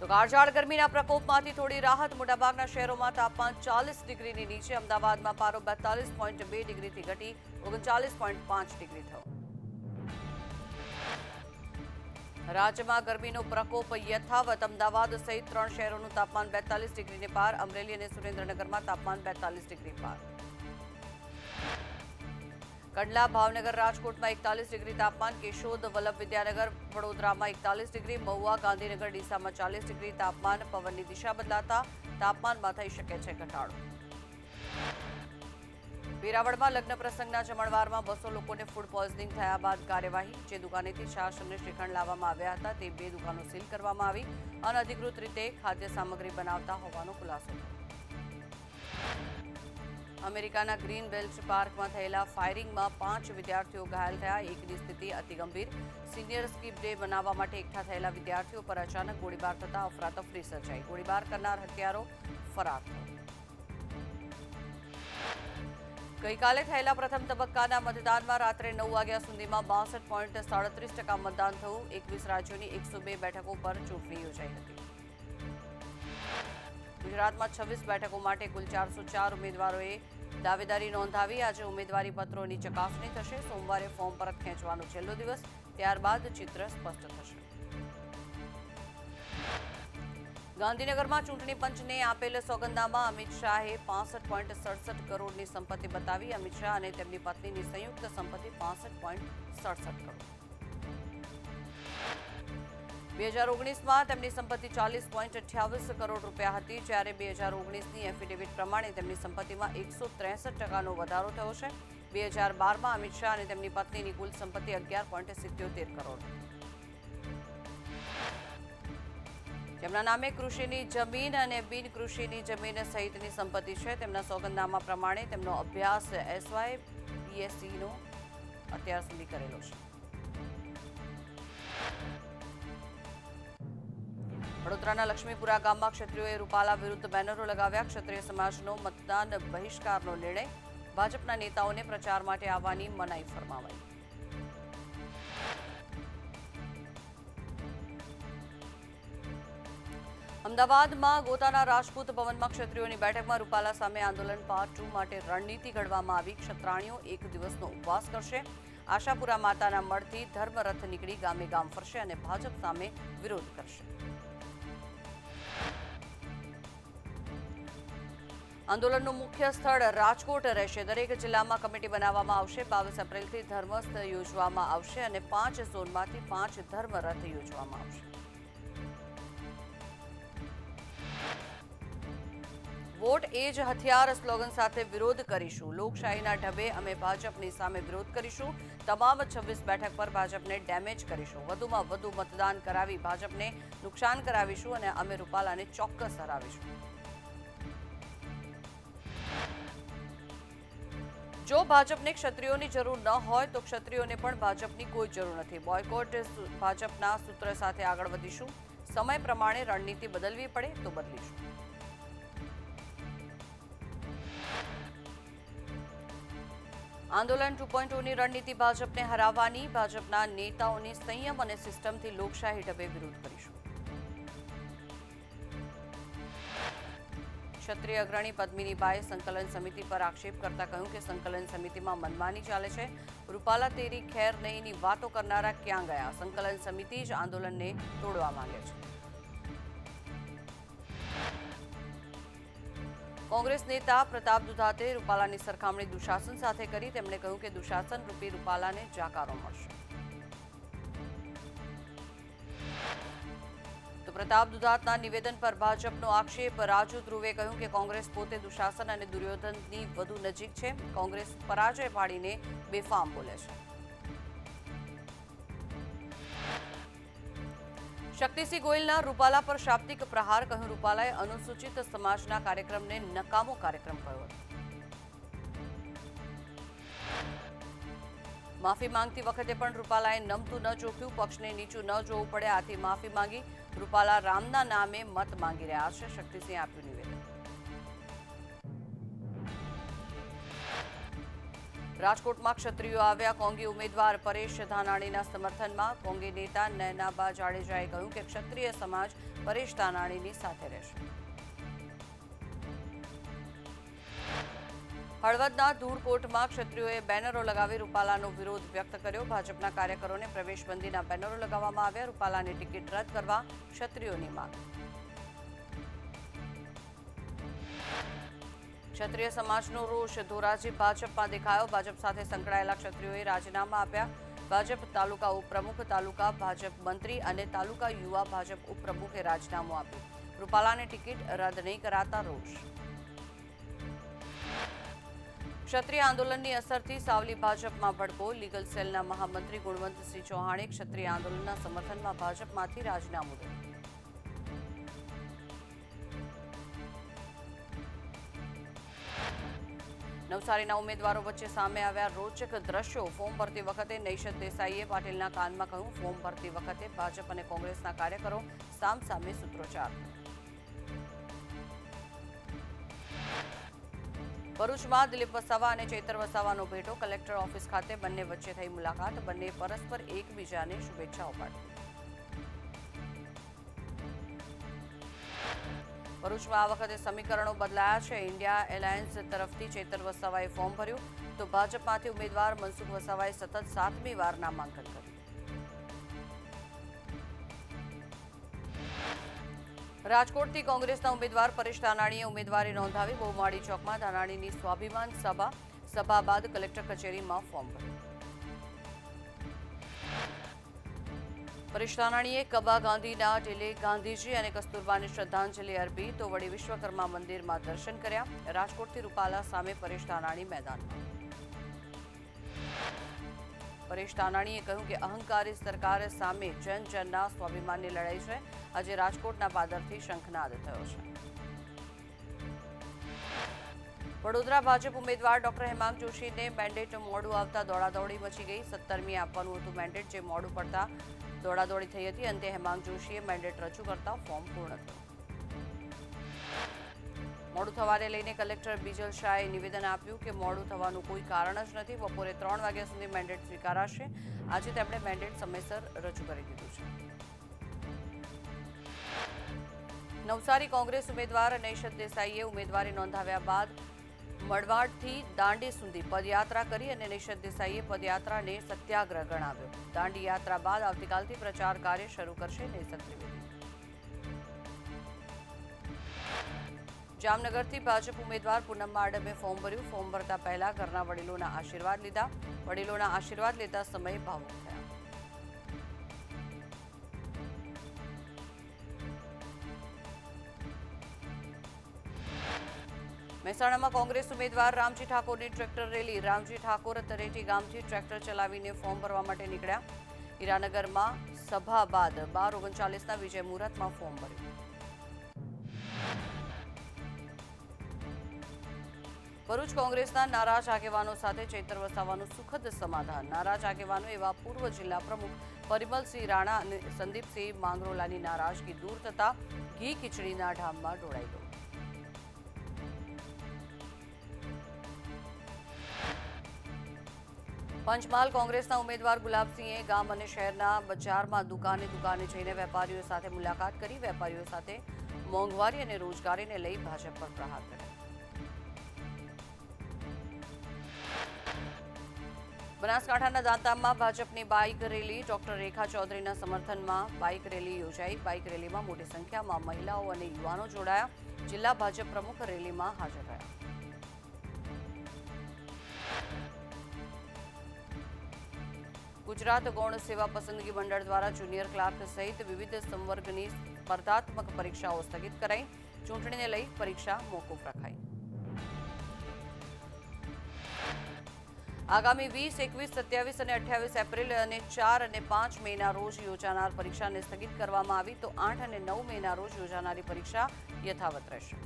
તો કાળઝાળ ગરમીના પ્રકોપમાંથી થોડી રાહત મોટાભાગના શહેરોમાં તાપમાન 40 ડિગ્રીની નીચે અમદાવાદમાં પારો 42.2 ડિગ્રીથી ઘટી 39.5 ડિગ્રી થયો રાજ્યમાં ગરમીનો પ્રકોપ યથાવત અમદાવાદ સહિત 3 શહેરોનું તાપમાન 42 ડિગ્રીને પાર અમરેલી અને સુરેન્દ્રનગરમાં તાપમાન 42 ડિગ્રી પાર કંડલા ભાવનગર રાજકોટમાં 41 ડિગ્રી તાપમાન કેશોદ વલ્લભ વિદ્યાનગર વડોદરામાં 41 ડિગ્રી મહુવા ગાંધીનગર ડીસામાં 40 ડિગ્રી તાપમાન પવનની દિશા બદલાતા તાપમાનમાં થઈ શકે છે ઘટાડો વેરાવળમાં લગ્ન પ્રસંગના જમણવારમાં 200 લોકોને ફૂડ પોઈઝનિંગ થયા બાદ કાર્યવાહી જે દુકાનેથી છાશ અને શ્રીખંડ લાવવામાં આવ્યા હતા તે 2 દુકાનો સીલ કરવામાં આવી અનધિકૃત રીતે ખાદ્ય સામગ્રી બનાવતા હોવાનો ખુલાસો થયો અમેરિકાના ગ્રીન બેલ્ટ પાર્કમાં થયેલા ફાયરિંગમાં 5 વિદ્યાર્થીઓ ઘાયલ થયા એકની સ્થિતિ અતિ ગંભીર સિનિયર સ્કીપ ડે મનાવવા માટે એકઠા થયેલા વિદ્યાર્થીઓ પર અચાનક ગોળીબાર થતા અફરાતફરી સર્જાઈ ગોળીબાર કરનાર હત્યારો ફરાર થયો ગઈકાલે થયેલા પ્રથમ તબક્કાના મતદાનમાં રાત્રે 9 વાગ્યા સુધીમાં 62.37% મતદાન થયું 21 રાજ્યોની 102 બેઠકો પર ચૂંટણી યોજાઈ હતી ગુજરાતમાં 26 બેઠકો માટે કુલ 404 ઉમેદવારોએ દાવેદારી નોંધાવી આજે ઉમેદવારી પત્રોની ચકાસણી થશે સોમવારે ફોર્મ પરત ખેંચવાનો છેલ્લો દિવસ ત્યારબાદ ચિત્ર સ્પષ્ટ થશે ગાંધીનગરમાં ચૂંટણી પંચને આપેલ સોગંદનામા અમિત શાહે 65.67 કરોડની સંપત્તિ બતાવી અમિત શાહ અને તેમની પત્નીની સંયુક્ત સંપત્તિ 65.67 કરોડ 2019માં તેમની સંપત્તિ 40.28 કરોડ રૂપિયા હતી જ્યારે 2019ની એફિડેવિટ પ્રમાણે તેમની સંપત્તિમાં 163% વધારો થયો છે 2012માં અમિત શાહ અને તેમની પત્નીની કુલ સંપત્તિ 11.77 કરોડ તેમના નામે કૃષિની જમીન અને બિન કૃષિની જમીન સહિતની સંપત્તિ છે તેમના સોગંદનામા પ્રમાણે તેમનો અભ્યાસ એસવાય બીએસસીનો અત્યાર સુધી કરેલો છે વડોદરાના લક્ષ્મીપુરા ગામમાં ક્ષત્રિયોએ રૂપાલા વિરુદ્ધ બેનરો લગાવ્યા ક્ષત્રિય સમાજનો મતદાન બહિષ્કારનો નિર્ણય ભાજપના નેતાઓને પ્રચાર માટે આવવાની મનાઈ ફરમાવાઈ અમદાવાદમાં ગોતાના રાજપૂત ભવનમાં ક્ષત્રિયોની બેઠકમાં રૂપાલા સામે આંદોલન પાર્ટ 2 માટે રણનીતિ ઘડવામાં આવી ક્ષત્રાણીઓ એક દિવસનો ઉપવાસ કરશે આશાપુરા માતાના મળથી ધર્મરથ નીકળી ગામે ગામ ફરશે અને ભાજપ સામે વિરોધ કરશે આંદોલનનું મુખ્ય સ્થળ રાજકોટ રહેશે દરેક જિલ્લામાં કમિટી બનાવવામાં આવશે 22 એપ્રિલથી ધર્મસ્થ યોજવામાં આવશે અને 5 ઝોનમાંથી 5 ધર્મરથ યોજવામાં આવશે વોટ એ જ હથિયાર સ્લોગન સાથે વિરોધ કરીશું લોકશાહીના ઢબે અમે ભાજપની સામે વિરોધ કરીશું તમામ 26 બેઠક પર ભાજપને ડેમેજ કરીશું વધુમાં વધુ મતદાન કરાવી ભાજપને નુકસાન કરાવીશું અને અમે રૂપાલાને ચોક્કસ હરાવીશું જો ભાજપને ક્ષત્રિયોની જરૂર ન હોય તો ક્ષત્રિયોને પણ ભાજપની કોઈ જરૂર નથી બોયકોટ ભાજપના સૂત્ર સાથે આગળ વધીશું સમય પ્રમાણે રણનીતિ બદલવી પડે તો બદલીશું આંદોલન 2.0ની રણનીતિ ભાજપને હરાવવાની ભાજપના નેતાઓની સંયમ અને સિસ્ટમથી લોકશાહી ઢબે વિરોધ કરીશું ક્ષત્રિય અગ્રણી પદ્મિનીબાઈએ સંકલન સમિતિ પર આક્ષેપ કરતા કહ્યું કે સંકલન સમિતિમાં મનમાની ચાલે છે રૂપાલા તેરી ખેર નહીંની વાતો કરનારા ક્યાં ગયા સંકલન સમિતિ જ આંદોલનને તોડવા માંગે છે કોંગ્રેસ નેતા પ્રતાપ દુધાતે રૂપાલાની સરખામણી દુશાસન સાથે કરી તેમણે કહ્યું કે દુશાસન રૂપી રૂપાલાને જાકારો મળશે તો પ્રતાપ દુધાતના નિવેદન પર ભાજપનો આક્ષેપ રાજુ ધ્રુવે કહ્યું કે કોંગ્રેસ પોતે દુશાસન અને દુર્યોધનની વધુ નજીક છે કોંગ્રેસ પરાજય પાડીને બેફામ બોલે છે શક્તિસિંહ ગોયલના રૂપાલા પર શાબ્દિક પ્રહાર કહ્યું રૂપાલાએ અનુસૂચિત સમાજના કાર્યક્રમને નકામો કાર્યક્રમ કહ્યો હતો માફી માંગતી વખતે પણ રૂપાલાએ નમતું ન જોખ્યું પક્ષને નીચું ન જોવું પડે આથી માફી માંગી રૂપાલા રામના નામે મત માંગી રહ્યા છે શક્તિસિંહ આપ્યું નિવેદન રાજકોટમાં ક્ષત્રિયો આવ્યા. કોંગી ઉમેદવાર પરેશ ધાનાણીના સમર્થનમાં કોંગી નેતા નયનાબા જાડેજાએ કહ્યું કે ક્ષત્રિય સમાજ પરેશ ધાનાણીની સાથે રહેશે. હળવદના ધૂળકોટમાં ક્ષત્રિયોએ બેનરો લગાવી રૂપાલાનો વિરોધ વ્યક્ત કર્યો. ભાજપના કાર્યકરોને પ્રવેશબંધીના બેનરો લગાવવામાં આવ્યા. રૂપાલાની ટિકિટ રદ કરવા ક્ષત્રિયોની માંગ. ક્ષત્રિય સમાજનો રોષ ધોરાજી ભાજપમાં દેખાયો. ભાજપ સાથે સંકળાયેલા ક્ષત્રિયોએ રાજીનામા આપ્યા. ભાજપ તાલુકા ઉપપ્રમુખ, તાલુકા ભાજપ મંત્રી અને તાલુકા યુવા ભાજપ ઉપપ્રમુખે રાજીનામું આપ્યું. રૂપાલાની ટિકિટ રદ નહીં કરાતા રોષ. ક્ષત્રિય આંદોલનની અસરથી સાવલી ભાજપમાં ભડકો. લીગલ સેલના મહામંત્રી ગુણવંતસિંહ ચૌહાણે ક્ષત્રિય આંદોલનના સમર્થનમાં ભાજપમાંથી રાજીનામું દીધું. નવસારીના ઉમેદવારો વચ્ચે સામે આવ્યા રોચક દ્રશ્યો. ફોર્મ ભરતી વખતે નૈશદ દેસાઈએ પાટીલના કાનમાં કહ્યું, ફોર્મ ભરતી વખતે ભાજપ અને કોંગ્રેસના કાર્યકરો સામસામે સૂત્રોચ્ચાર. ભરૂચમાં દિલીપ વસાવા અને ચૈતર વસાવાનો ભેટો. કલેક્ટર ઓફિસ ખાતે બંને વચ્ચે થઈ મુલાકાત. બંને પરસ્પર એકબીજાને શુભેચ્છાઓ પાઠવી. ભરૂચમાં આ વખતે સમીકરણો બદલાયા છે. ઇન્ડિયા એલાયન્સ તરફથી ચૈતર વસાવાએ ફોર્મ ભર્યું તો ભાજપમાંથી ઉમેદવાર મનસુખ વસાવાએ સતત 7મી વાર નામાંકન કર્યું. રાજકોટથી કોંગ્રેસના ઉમેદવાર પરેશ ધાનાણીએ ઉમેદવારી નોંધાવી. બહુમાળી ચોકમાં ધાનાણીની સ્વાભિમાન સભા બાદ કલેક્ટર કચેરીમાં ફોર્મ ભર્યું. પરેશ ધાનાણીએ કબા ગાંધીના ટેલે ગાંધીજી અને કસ્તુરબાને શ્રદ્ધાંજલિ અર્પી તો વળી વિશ્વકર્મા મંદિરમાં દર્શન કર્યા. રાજકોટથી રૂપાલા સામે પરેશ ધાનાણી મેદાનમાં. પરેશ ધાનાણીએ કહ્યું કે અહંકારી સરકાર સામે જનજનના સ્વાભિમાનની લડાઈ છે. આજે રાજકોટના પાદરથી શંખનાદ થયો છે. વડોદરા ભાજપ ઉમેદવાર ડોક્ટર હેમાંગ જોશીને મેન્ડેટ મોડું આવતા દોડાદોડી મચી ગઈ. 17મી આપવાનું હતું મેન્ડેટ, જે મોડું પડતા દોડાદોડી થઈ હતી. અંતે હેમાંગ જોશીએ મેન્ડેટ રજૂ કરતા ફોર્મ પૂર્ણ થયું. મોડું થવાને લઈને કલેક્ટર બિજલ શાહે નિવેદન આપ્યું કે મોડું થવાનું કોઈ કારણ જ નથી. બપોરે 3 વાગ્યા સુધી મેન્ડેટ સ્વીકારાશે. આજે તેમણે મેન્ડેટ સમયસર રજૂ કરી દીધું છે. નવસારી કોંગ્રેસ ઉમેદવાર નૈશદ દેસાઈએ ઉમેદવારી નોંધાવ્યા બાદ મડવાડથી દાંડી સુધી પદયાત્રા કરી અને નૈશદ દેસાઈએ પદયાત્રાને સત્યાગ્રહ ગણાવ્યો. દાંડી યાત્રા બાદ આવતીકાલથી પ્રચાર કાર્ય શરૂ કરશે નૈશદ ત્રિવેદી. જામનગરથી ભાજપ ઉમેદવાર પૂનમ માડમે ફોર્મ ભર્યું. ફોર્મ ભરતા પહેલા ઘરના વડીલોના આશીર્વાદ લીધા. વડીલોના આશીર્વાદ લેતા સમયે ભાવુક થયા. મહેસાણામાં કોંગ્રેસ ઉમેદવાર રામજી ઠાકોરની ટ્રેક્ટર રેલી. રામજી ઠાકોર તરેટી ગામથી ટ્રેક્ટર ચલાવીને ફોર્મ ભરવા માટે નીકળ્યા. હીરાનગરમાં સભા બાદ 12:39ના વિજય મુહૂર્તમાં ફોર્મ ભર્યું. ભરૂચ કોંગ્રેસના નારાજ આગેવાનો સાથે ચૈતર વસાવાનું સુખદ સમાધાન. નારાજ આગેવાનો એવા પૂર્વ જિલ્લા પ્રમુખ પરિમલસિંહ રાણા અને સંદીપસિંહ માંગરોલાની નારાજગી દૂર થતા ઘી ખીચડીના ઢામમાં ઢોળાઈ ગયું. પંચમહાલ કોંગ્રેસના ઉમેદવાર ગુલાબસિંહે ગામ અને શહેરના બજારમાં દુકાને જઈને વેપારીઓ સાથે મુલાકાત કરી. વેપારીઓ સાથે મોંઘવારી અને રોજગારીને લઈ ભાજપ પર પ્રહાર કર્યા. બનાસકાંઠાના દાંતામાં ભાજપની બાઇક રેલી. ડોક્ટર રેખા ચૌધરીના સમર્થનમાં બાઇક રેલી યોજાઈ. બાઇક રેલીમાં મોટી સંખ્યામાં મહિલાઓ અને યુવાનો જોડાયા. જિલ્લા ભાજપ પ્રમુખ રેલીમાં હાજર રહ્યા. ગુજરાત ગૌણ સેવા પસંદગી મંડળ દ્વારા જુનિયર ક્લાર્ક સહિત વિવિધ સંવર્ગની સ્પર્ધાત્મક પરીક્ષાઓ સ્થગિત કરાઈ. ચૂંટણીને લઈ પરીક્ષા મોકૂફ રખાઈ. આગામી 20, 21, 27 અને 28 એપ્રિલ અને 4 અને 5 મેના રોજ યોજાનાર પરીક્ષાને સ્થગિત કરવામાં આવી તો 8 અને 9 મેના રોજ યોજાનારી પરીક્ષા યથાવત રહેશે.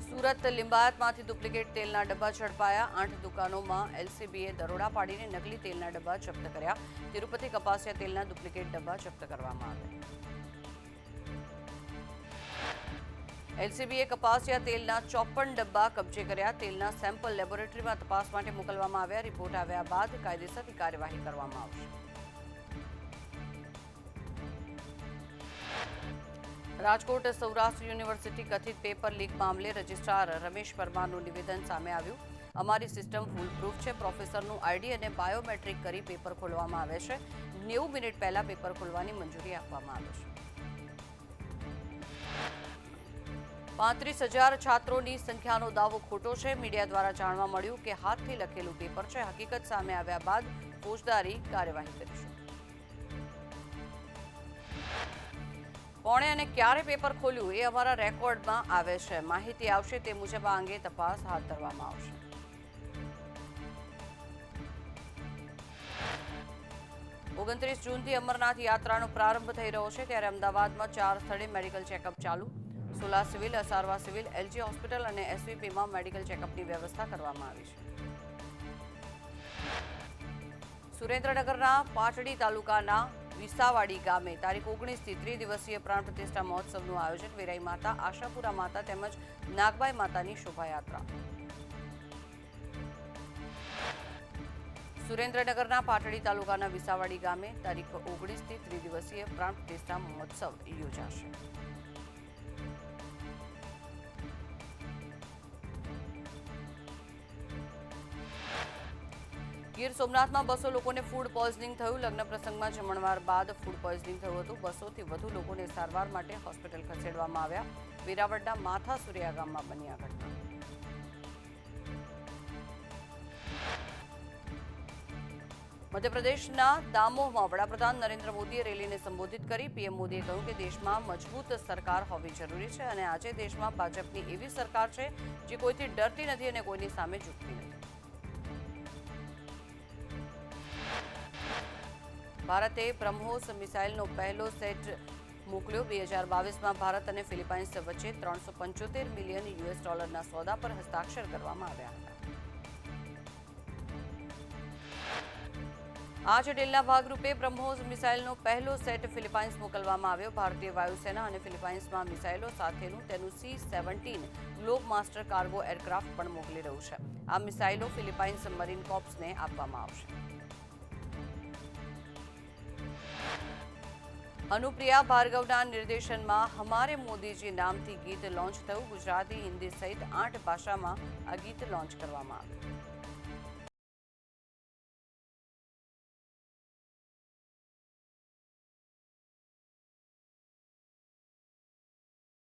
સુરત લિંબાયતમાંથી ડુપ્લિકેટ તેલના ડબ્બા ઝડપાયા. 8 દુકાનોમાં એલસીબીએ દરોડા પાડીને નકલી તેલના ડબ્બા જપ્ત કર્યા. તિરુપતિ કપાસિયા તેલના ડુપ્લિકેટ ડબ્બા જપ્ત કરવામાં આવ્યા. એલસીબીએ કપાસિયા તેલના 54 ડબ્બા કબજે કર્યા. તેલના સેમ્પલ લેબોરેટરીમાં તપાસ માટે મોકલવામાં આવ્યા. રિપોર્ટ આવ્યા બાદ કાયદેસરની કાર્યવાહી કરવામાં આવશે. રાજકોટ સૌરાષ્ટ્ર યુનિવર્સિટી કથિત પેપર લીક મામલે રજિસ્ટ્રાર રમેશ પરમારનું નિવેદન સામે આવ્યું. અમારી સિસ્ટમ ફૂલ પ્રૂફ છે. પ્રોફેસરનું આઈડી અને બાયોમેટ્રિક કરી પેપર ખોલવામાં આવે છે. 90 મિનિટ પહેલા પેપર ખોલવાની મંજૂરી આપવામાં આવે છે. 35,000 છાત્રોની સંખ્યાનો દાવો ખોટો છે. મીડિયા દ્વારા જાણવા મળ્યું કે હાથથી લખેલું પેપર છે. હકીકત સામે આવ્યા બાદ ફોજદારી કાર્યવાહી કરીશું. કોણે અને ક્યારે પેપર ખોલ્યું એ અમારા રેકોર્ડમાં આવે છે. માહિતી આવશે તે મુજબ આ અંગે તપાસ હાથ ધરવામાં આવશે. ઓગણત્રીસ જૂનથી અમરનાથ યાત્રાનો પ્રારંભ થઈ રહ્યો છે ત્યારે અમદાવાદમાં 4 સ્થળે મેડિકલ ચેકઅપ ચાલુ. Sola civil, Asarwa civil, LG hospital અને એસવીપીમાં મેડિકલ ચેકઅપની વ્યવસ્થા કરવામાં આવી છે. સુરેન્દ્રનગરના પાટડી તાલુકાના વિસાવાડી ગામે તારીખ 19થી ત્રિદિવસીય પ્રાણ પ્રતિષ્ઠા મહોત્સવનું આયોજન. વેરાઈ માતા, આશાપુરા માતા તેમજ નાગબાઈ માતાની શોભાયાત્રા. સુરેન્દ્રનગરના પાટડી તાલુકાના વિસાવાડી ગામે તારીખ 19થી ત્રિદિવસીય પ્રાણ પ્રતિષ્ઠા મહોત્સવ યોજાશે. ગીર સોમનાથમાં 200 લોકોને ફૂડ પોઈઝનિંગ થયું. લગ્ન પ્રસંગમાં જમણવાર બાદ ફૂડ પોઈઝનિંગ થયું હતું. 200થી વધુ લોકોને સારવાર માટે હોસ્પિટલ ખસેડવામાં આવ્યા. વેરાવળના માથા સુરિયા ગામમાં બની આ ઘટના. મધ્યપ્રદેશના દામોહમાં વડાપ્રધાન નરેન્દ્ર મોદીએ રેલીને સંબોધિત કરી. પીએમ મોદીએ કહ્યું કે દેશમાં મજબૂત સરકાર હોવી જરૂરી છે અને આજે દેશમાં ભાજપની એવી સરકાર છે જે કોઈથી ડરતી નથી અને કોઈની સામે ઝૂકતી નથી. ભારતે બ્રહ્મોસ મિસાઇલનો પહેલો સેટ મોકલ્યો. 2022માં ભારત અને ફિલિપાઇન્સ વચ્ચે $375 મિલિયન સોદા પર હસ્તાક્ષર કરવામાં આવ્યા હતા. આ જ ડીલના ભાગરૂપે બ્રહ્મોસ મિસાઇલનો પહેલો સેટ ફિલિપાઇન્સ મોકલવામાં આવ્યો. ભારતીય વાયુસેના અને ફિલિપાઇન્સમાં મિસાઇલો સાથેનું તેનું C-17 globe master cargo aircraft પણ મોકલી રહ્યું છે. આ મિસાઇલો ફિલિપાઇન્સ મરીન કોર્પ્સને આપવામાં આવશે. અનુપ્રિયા ભાર્ગવના નિર્દેશનમાં હમારે મોદીજી નામથી ગીત લોન્ચ થયું. ગુજરાતી, હિન્દી સહિત 8 ભાષામાં આ ગીત લોન્ચ કરવામાં આવ્યું.